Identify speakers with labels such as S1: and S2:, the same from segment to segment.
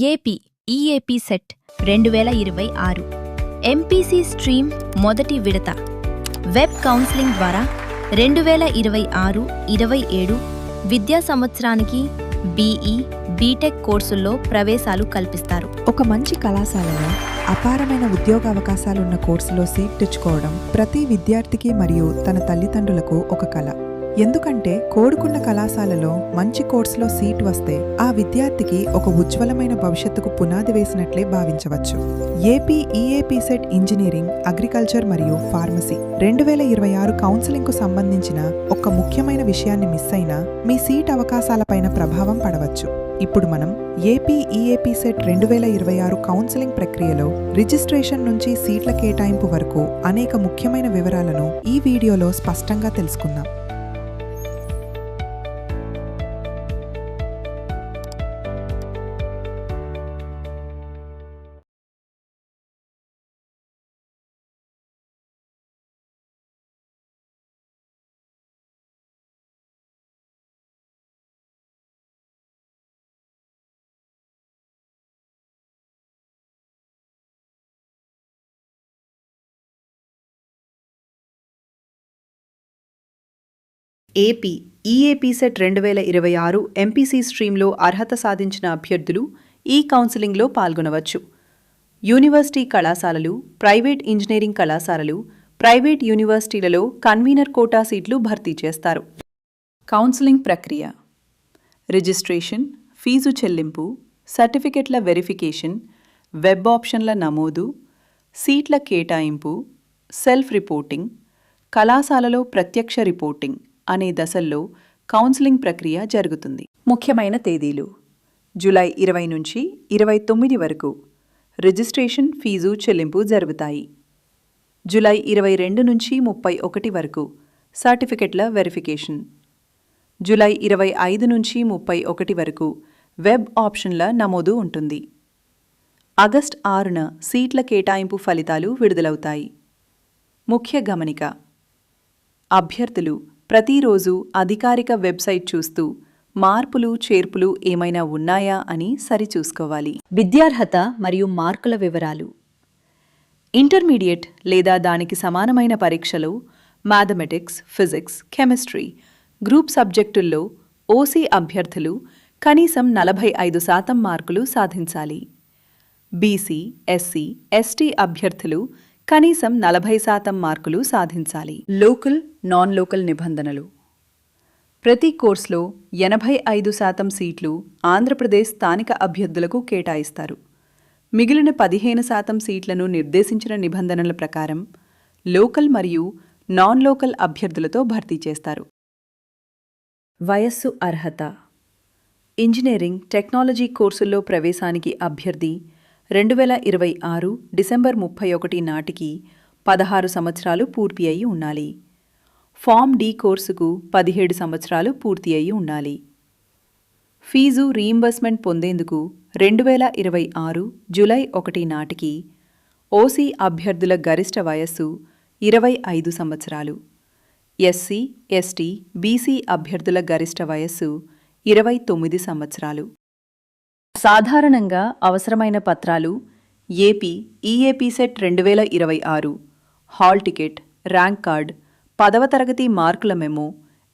S1: AP EAP set 2026 MPC stream మొదటి విడత web counselling ద్వారా 2026-27 విద్యా సంవత్సరానికి బీఈ బీటెక్ కోర్సుల్లో ప్రవేశాలు కల్పిస్తారు.
S2: ఒక మంచి కళాశాలలో అపారమైన ఉద్యోగ అవకాశాలున్న కోర్సులో సీట్ తెచ్చుకోవడం ప్రతి విద్యార్థికి మరియు తన తల్లిదండ్రులకు ఒక కల. ఎందుకంటే కోరుకున్న కళాశాలలో మంచి కోర్సులో సీట్ వస్తే ఆ విద్యార్థికి ఒక ఉజ్వలమైన భవిష్యత్తుకు పునాది వేసినట్లే భావించవచ్చు. AP EAP set engineering, agriculture మరియు ఫార్మసీ 2026 కౌన్సిలింగ్కు సంబంధించిన ఒక ముఖ్యమైన విషయాన్ని మిస్ అయినా మీ సీట్ అవకాశాలపైన ప్రభావం పడవచ్చు. ఇప్పుడు మనం ఏపీ ఈఏపీ సెట్ 2026 కౌన్సిలింగ్ ప్రక్రియలో రిజిస్ట్రేషన్ నుంచి సీట్ల కేటాయింపు వరకు అనేక ముఖ్యమైన వివరాలను ఈ వీడియోలో స్పష్టంగా తెలుసుకుందాం.
S3: ఏపీ ఈఏపీ సెట్ 2026 ఎంపీసీ స్ట్రీమ్లో అర్హత సాధించిన అభ్యర్థులు ఈ కౌన్సిలింగ్లో పాల్గొనవచ్చు. యూనివర్సిటీ కళాశాలలు, ప్రైవేట్ ఇంజనీరింగ్ కళాశాలలు, ప్రైవేట్ యూనివర్సిటీలలో కన్వీనర్ కోటా సీట్లు భర్తీ చేస్తారు. కౌన్సిలింగ్ ప్రక్రియ: రిజిస్ట్రేషన్, ఫీజు చెల్లింపు, సర్టిఫికెట్ల వెరిఫికేషన్, వెబ్ ఆప్షన్ల నమోదు, సీట్ల కేటాయింపు, సెల్ఫ్ రిపోర్టింగ్, కళాశాలలో ప్రత్యక్ష రిపోర్టింగ్ అనే దశల్లో కౌన్సిలింగ్ ప్రక్రియ జరుగుతుంది. ముఖ్యమైన తేదీలు: జూలై 20 నుంచి 29 వరకు రిజిస్ట్రేషన్, ఫీజు చెల్లింపు జరుగుతాయి. జూలై 22 నుంచి 31 వరకు సర్టిఫికెట్ల వెరిఫికేషన్. జూలై 25 నుంచి 31 వరకు వెబ్ ఆప్షన్ల నమోదు ఉంటుంది. ఆగస్టు 6న సీట్ల కేటాయింపు ఫలితాలు విడుదలవుతాయి. ముఖ్య గమనిక: అభ్యర్థులు ప్రతిరోజు అధికారిక వెబ్సైట్ చూస్తూ మార్పులు, చేర్పులు ఏమైనా ఉన్నాయా అని సరిచూసుకోవాలి. విద్యార్హత మరియు మార్కుల వివరాలు: ఇంటర్మీడియట్ లేదా దానికి సమానమైన పరీక్షలో మ్యాథమెటిక్స్, ఫిజిక్స్, కెమిస్ట్రీ గ్రూప్ సబ్జెక్టుల్లో ఓసీ అభ్యర్థులు కనీసం 45% మార్కులు సాధించాలి. బీసీ, ఎస్సీ, ఎస్టీ అభ్యర్థులు కనీసం 40% మార్కులు సాధించాలి. లోకల్, నాన్ లోకల్ నిబంధనలు: ప్రతి కోర్సులో 85% సీట్లు ఆంధ్రప్రదేశ్ స్థానిక అభ్యర్థులకు కేటాయిస్తారు. మిగిలిన 15% సీట్లను నిర్దేశించిన నిబంధనల ప్రకారం లోకల్ మరియు నాన్ లోకల్ అభ్యర్థులతో భర్తీ చేస్తారు. వయస్సు అర్హత: ఇంజనీరింగ్, టెక్నాలజీ కోర్సుల్లో ప్రవేశానికి అభ్యర్థి 2026 డిసెంబర్ 31 నాటికి 16 సంవత్సరాలు పూర్తి అయి ఉండాలి. ఫామ్ డి కోర్సుకు 17 సంవత్సరాలు పూర్తి అయి ఉండాలి. ఫీజు రీయింబర్స్మెంట్ పొందేందుకు 2026 జూలై 1 నాటికి ఓసీ అభ్యర్థుల గరిష్ట వయస్సు 25 సంవత్సరాలు, ఎస్సీ, ఎస్టీ, బీసీ అభ్యర్థుల గరిష్ట వయస్సు 29 సంవత్సరాలు. సాధారణంగా అవసరమైన పత్రాలు: AP EAP set 2026 hall ticket, rank card, 10వ తరగతి మార్కుల మెమో,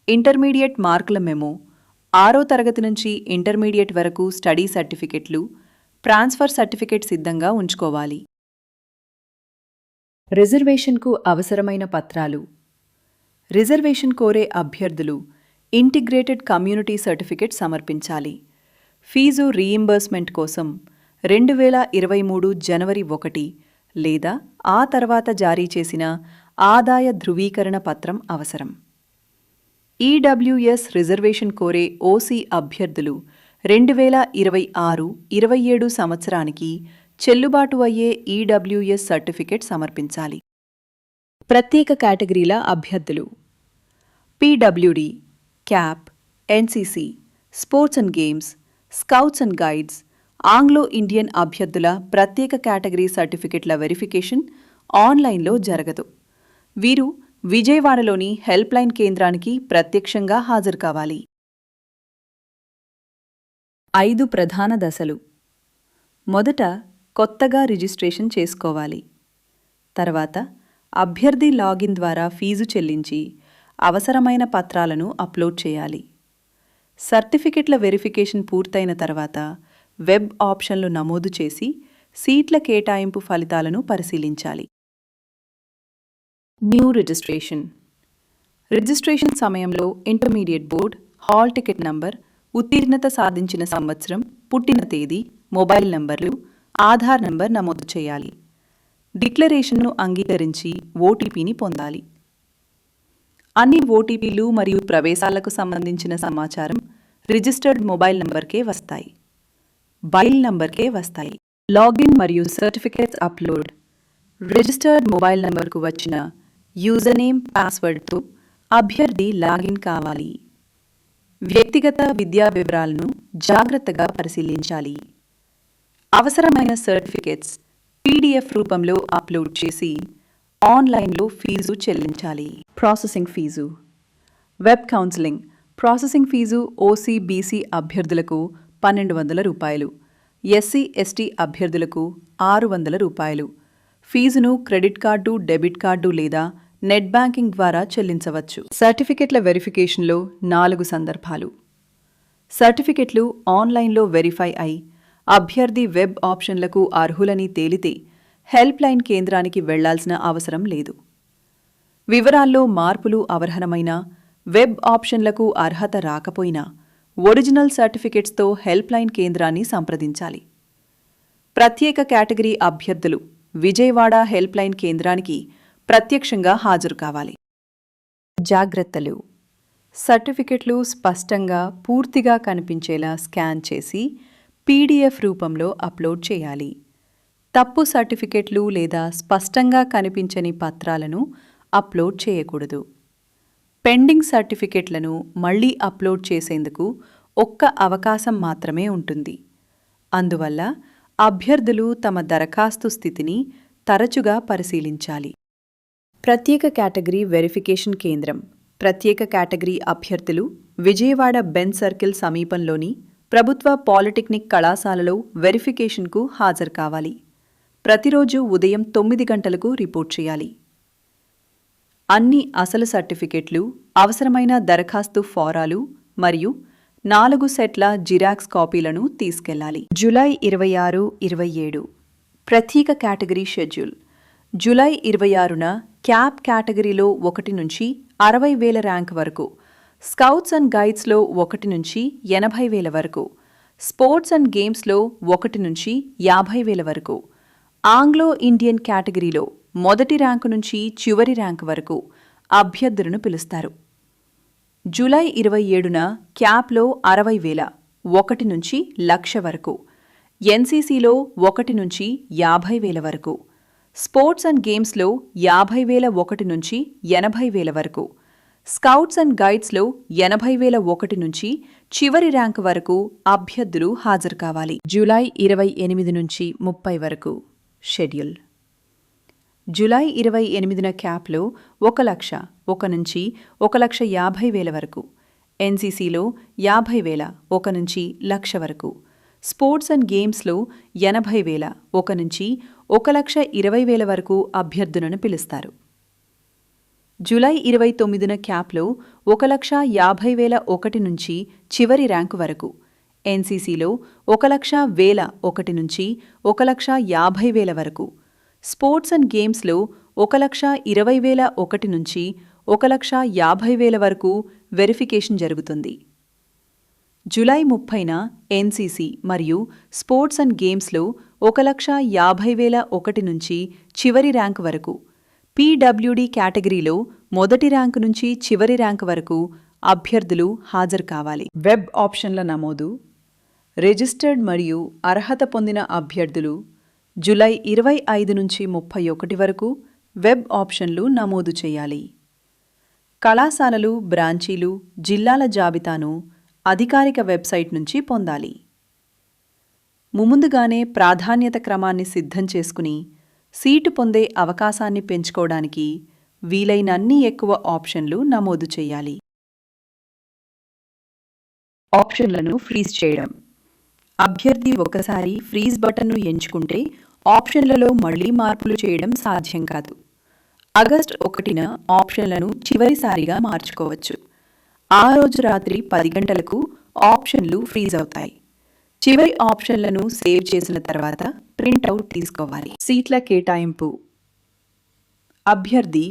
S3: ఇంటర్మీడియట్ మార్కుల మెమో, 6వ తరగతి నుంచి ఇంటర్మీడియట్ వరకు స్టడీ సర్టిఫికెట్లు, ట్రాన్స్ఫర్ సర్టిఫికెట్ సిద్ధంగా ఉంచుకోవాలి. రిజర్వేషన్కు అవసరమైన పత్రాలు: రిజర్వేషన్ కోరే అభ్యర్థులు ఇంటిగ్రేటెడ్ కమ్యూనిటీ సర్టిఫికెట్ సమర్పించాలి. ఫీజు రీయింబర్స్మెంట్ కోసం 2023 జనవరి 1 లేదా ఆ తర్వాత జారీ చేసిన ఆదాయ ధృవీకరణ పత్రం అవసరం. ఈడబ్ల్యూఎస్ రిజర్వేషన్ కోరే ఓసీ అభ్యర్థులు 2026-27 సంవత్సరానికి చెల్లుబాటు అయ్యే ఈడబ్ల్యూఎస్ సర్టిఫికెట్ సమర్పించాలి. ప్రత్యేక కేటగిరీల అభ్యర్థులు: PWD, cap, NCC, sports and games, scouts and guides, Anglo Indian అభ్యర్థుల ప్రత్యేక కేటగిరీ సర్టిఫికెట్ల వెరిఫికేషన్ ఆన్లైన్లో జరగదు. వీరు విజయవాడలోని హెల్ప్ లైన్ కేంద్రానికి ప్రత్యక్షంగా హాజరు కావాలి. 5 ప్రధాన దశలు: మొదట కొత్తగా రిజిస్ట్రేషన్ చేసుకోవాలి. తర్వాత అభ్యర్థి లాగిన్ ద్వారా ఫీజు చెల్లించి అవసరమైన పత్రాలను అప్లోడ్ చేయాలి. సర్టిఫికెట్ల వెరిఫికేషన్ పూర్తయిన తర్వాత వెబ్ ఆప్షన్లు నమోదు చేసి సీట్ల కేటాయింపు ఫలితాలను పరిశీలించాలి. New registration. రిజిస్ట్రేషన్ సమయంలో intermediate board, hall ticket number, ఉత్తీర్ణత సాధించిన సంవత్సరం, పుట్టిన తేదీ, మొబైల్ నంబర్లు, ఆధార్ నంబర్ నమోదు చేయాలి. డిక్లరేషన్ను అంగీకరించి ఓటీపీని పొందాలి. అన్ని ఓటీపీలు మరియు ప్రవేశాలకు సంబంధించిన సమాచారం రిజిస్టర్డ్ మొబైల్ నంబర్కే వస్తాయి. బైల్ నంబర్కే వస్తాయి. లాగిన్ మరియు సర్టిఫికేట్స్ అప్లోడ్. రిజిస్టర్డ్ మొబైల్ నంబర్కు వచ్చిన యూజర్ నేమ్, పాస్వర్డ్తో అభ్యర్థి లాగిన్ కావాలి. వ్యక్తిగత విద్యా వివరాలను జాగ్రత్తగా పరిశీలించాలి. అవసరమైన సర్టిఫికేట్స్ పీడీఎఫ్ రూపంలో అప్లోడ్ చేసి ఆన్లైన్లో ఫీజు చెల్లించాలి. Processing fees. Web counselling processing fees OC BC అభ్యర్థులకు ₹1,200, ఎస్సీ/ఎస్టీ అభ్యర్థులకు ₹600. ఫీజును క్రెడిట్ కార్డు, డెబిట్ కార్డు లేదా నెట్ బ్యాంకింగ్ ద్వారా చెల్లించవచ్చు. సర్టిఫికెట్ల వెరిఫికేషన్లో 4 సందర్భాలు. సర్టిఫికెట్లు ఆన్లైన్లో వెరిఫై అయి అభ్యర్థి వెబ్ ఆప్షన్లకు అర్హులని తేలితే హెల్ప్ లైన్ కేంద్రానికి వెళ్లాల్సిన అవసరం లేదు. వివరాల్లో మార్పులు అవసరమైన వెబ్ ఆప్షన్లకు అర్హత రాకపోయినా ఒరిజినల్ సర్టిఫికెట్స్తో హెల్ప్ లైన్ కేంద్రాన్ని సంప్రదించాలి. ప్రత్యేక కేటగిరీ అభ్యర్థులు విజయవాడ హెల్ప్ లైన్ కేంద్రానికి ప్రత్యక్షంగా హాజరు కావాలి. జాగ్రత్తలు. సర్టిఫికెట్లు స్పష్టంగా, పూర్తిగా కనిపించేలా స్కాన్ చేసి పీడీఎఫ్ రూపంలో అప్లోడ్ చేయాలి. తప్పు సర్టిఫికెట్లు లేదా స్పష్టంగా కనిపించని పత్రాలను అప్లోడ్ చేయకూడదు. పెండింగ్ సర్టిఫికెట్లను మళ్లీ అప్లోడ్ చేసేందుకు ఒక్క అవకాశం మాత్రమే ఉంటుంది. అందువల్ల అభ్యర్థులు తమ దరఖాస్తు స్థితిని తరచుగా పరిశీలించాలి. ప్రత్యేక కేటగిరీ వెరిఫికేషన్ కేంద్రం. ప్రత్యేక కేటగిరీ అభ్యర్థులు విజయవాడ బెన్ సర్కిల్ సమీపంలోని ప్రభుత్వ పాలిటెక్నిక్ కళాశాలలో వెరిఫికేషన్కు హాజరు కావాలి. ప్రతిరోజు ఉదయం 9 గంటలకు రిపోర్ట్ చేయాలి. అన్ని అసలు సర్టిఫికెట్లు, అవసరమైన దరఖాస్తు ఫారాలు మరియు 4 సెట్ల జిరాక్స్ కాపీలను తీసుకెళ్లాలి. జూలై 26, 27 ప్రత్యేక కేటగిరీ షెడ్యూల్. జూలై 26న క్యాప్ కేటగిరీలో 1 నుంచి 60,000 ర్యాంక్ వరకు, స్కౌట్స్ అండ్ గైడ్స్లో 1 నుంచి 80,000 వరకు, స్పోర్ట్స్ అండ్ గేమ్స్లో 1 నుంచి 50,000 వరకు, ఆంగ్లో ఇండియన్ కేటగిరీలో మొదటి ర్యాంకు నుంచి చివరి ర్యాంకు వరకు అభ్యర్థులను పిలుస్తారు. జూలై 27న క్యాప్లో 60,000, 1 నుంచి 1,00,000 వరకు, ఎన్సీసీలో 1 నుంచి 50,000 వరకు, స్పోర్ట్స్ అండ్ గేమ్స్లో 50,000 1 నుంచి 80,000 వరకు, స్కౌట్స్ అండ్ గైడ్స్లో 80,000 1 నుంచి చివరి ర్యాంకు వరకు అభ్యర్థులు హాజరు కావాలి. జూలై 28 నుంచి 30 వరకు షెడ్యూల్. జూలై 28న క్యాప్లో 1,00,000, 1 నుంచి 1,50,000 వరకు, ఎన్సీసీలో 50,000, 1 నుంచి 1,00,000 వరకు, స్పోర్ట్స్ అండ్ గేమ్స్లో 80,000, 1 నుంచి 1,20,000 వరకు అభ్యర్థులను పిలుస్తారు. జూలై 29న క్యాప్లో 1,50,000 1 నుంచి చివరి ర్యాంకు వరకు, ఎన్సీసీలో 1,00,000 1 నుంచి 1,50,000 వరకు, స్పోర్ట్స్ అండ్ గేమ్స్లో 1,20,000 1 నుంచి 1,50,000 వరకు వెరిఫికేషన్ జరుగుతుంది. జూలై 30న ఎన్సీసీ మరియు స్పోర్ట్స్ అండ్ గేమ్స్లో 1,50,000 1 నుంచి చివరి ర్యాంకు వరకు, పీడబ్ల్యూడీ కేటగిరీలో మొదటి ర్యాంకు నుంచి చివరి ర్యాంకు వరకు అభ్యర్థులు హాజరు కావాలి. వెబ్ ఆప్షన్ల నమోదు. రిజిస్టర్డ్ మరియు అర్హత పొందిన అభ్యర్థులు జూలై 25 నుంచి 31 వరకు వెబ్ ఆప్షన్లు నమోదు చేయాలి. కళాశాలలు, బ్రాంచీలు, జిల్లాల జాబితాను అధికారిక వెబ్సైట్ నుంచి పొందాలి. ముందుగానే ప్రాధాన్యత క్రమాన్ని సిద్ధం చేసుకుని సీటు పొందే అవకాశాన్ని పెంచుకోవడానికి వీలైనన్ని ఎక్కువ ఆప్షన్లు నమోదు చేయాలి. ఆప్షన్లను ఫ్రీజ్ చేయడం. అభ్యర్థి ఒకసారి ఫ్రీజ్ బటన్ను ఎంచుకుంటే ఆప్షన్లలో మళ్లీ మార్పులు చేయడం సాధ్యం కాదు. ఆగస్టు 1న ఆప్షన్లను చివరిసారిగా మార్చుకోవచ్చు. ఆ రోజు రాత్రి 10 గంటలకు ఆప్షన్లు ఫ్రీజ్ అవుతాయి. చివరి ఆప్షన్లను సేవ్ చేసిన తర్వాత ప్రింటౌట్ తీసుకోవాలి. సీట్ల కేటాయింపు. అభ్యర్థి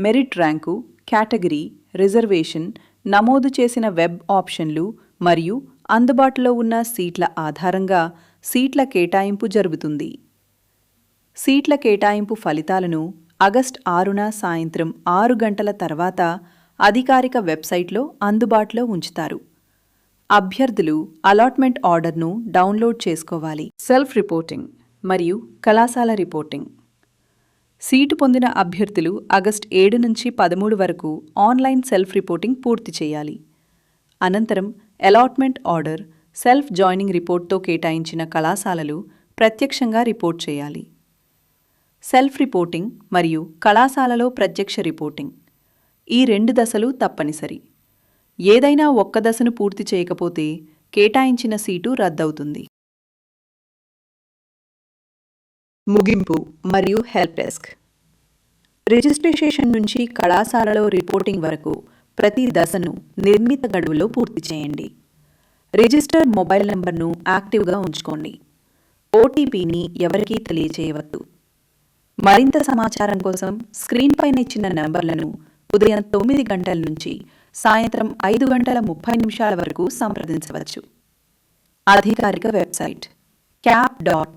S3: మెరిట్ ర్యాంకు, కేటగిరీ, రిజర్వేషన్, నమోదు చేసిన వెబ్ ఆప్షన్లు మరియు అందుబాటులో ఉన్న సీట్ల ఆధారంగా సీట్ల కేటాయింపు జరుగుతుంది. సీట్ల కేటాయింపు ఫలితాలను ఆగస్టు 6న సాయంత్రం 6 గంటల తర్వాత అధికారిక వెబ్సైట్లో అందుబాటులో ఉంచుతారు. అభ్యర్థులు అలాట్మెంట్ ఆర్డర్ను డౌన్లోడ్ చేసుకోవాలి. సెల్ఫ్ రిపోర్టింగ్ మరియు కళాశాల రిపోర్టింగ్. సీటు పొందిన అభ్యర్థులు ఆగస్టు 7 నుంచి 13 వరకు ఆన్లైన్ సెల్ఫ్ రిపోర్టింగ్ పూర్తి చేయాలి. అనంతరం అలాట్మెంట్ ఆర్డర్, సెల్ఫ్ జాయినింగ్ రిపోర్ట్తో కేటాయించిన కళాశాలలు ప్రత్యక్షంగా రిపోర్ట్ చేయాలి. సెల్ఫ్ రిపోర్టింగ్ మరియు కళాశాలలో ప్రత్యక్ష రిపోర్టింగ్ ఈ 2 దశలు తప్పనిసరి. ఏదైనా ఒక్క దశను పూర్తి చేయకపోతే కేటాయించిన సీటు రద్దవుతుంది. ముగింపు మరియు హెల్ప్ డెస్క్. రిజిస్ట్రేషన్ నుంచి కళాశాలలో రిపోర్టింగ్ వరకు ప్రతి దశను నిర్మిత గడువులో పూర్తి చేయండి. రిజిస్టర్డ్ మొబైల్ నంబర్ను యాక్టివ్గా ఉంచుకోండి. ఓటీపీని ఎవరికీ తెలియచేయవద్దు. మరింత సమాచారం కోసం స్క్రీన్ పైన ఇచ్చిన నంబర్లను ఉదయం 9 గంటల నుంచి సాయంత్రం 5:30 వరకు సంప్రదించవచ్చు. అధికారిక వెబ్సైట్ cap.apcfss.in.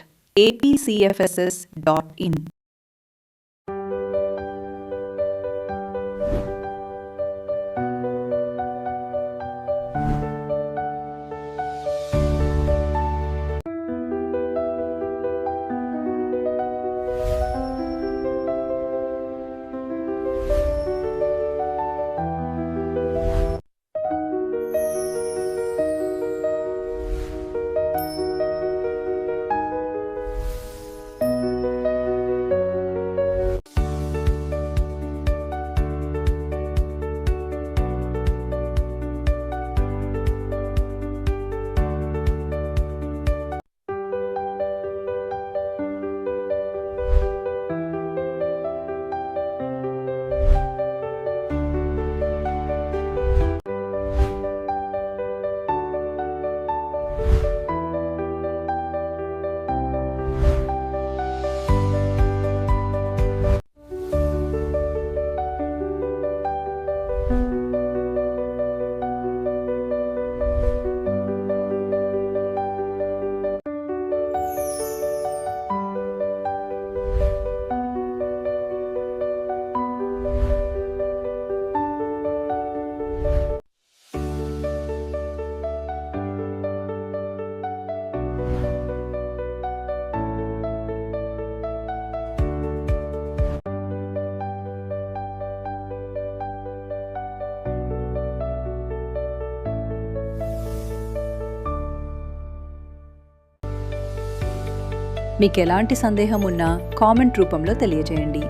S3: మీకు ఎలాంటి సందేహం ఉన్నా కామెంట్ రూపంలో తెలియజేయండి.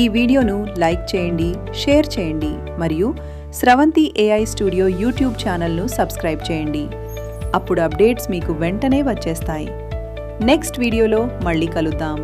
S3: ఈ వీడియోను లైక్ చేయండి, షేర్ చేయండి మరియు స్రవంతి AI స్టూడియో యూట్యూబ్ ఛానల్ను సబ్స్క్రైబ్ చేయండి. అప్పుడు అప్డేట్స్ మీకు వెంటనే వచ్చేస్తాయి. నెక్స్ట్ వీడియోలో మళ్ళీ కలుద్దాం.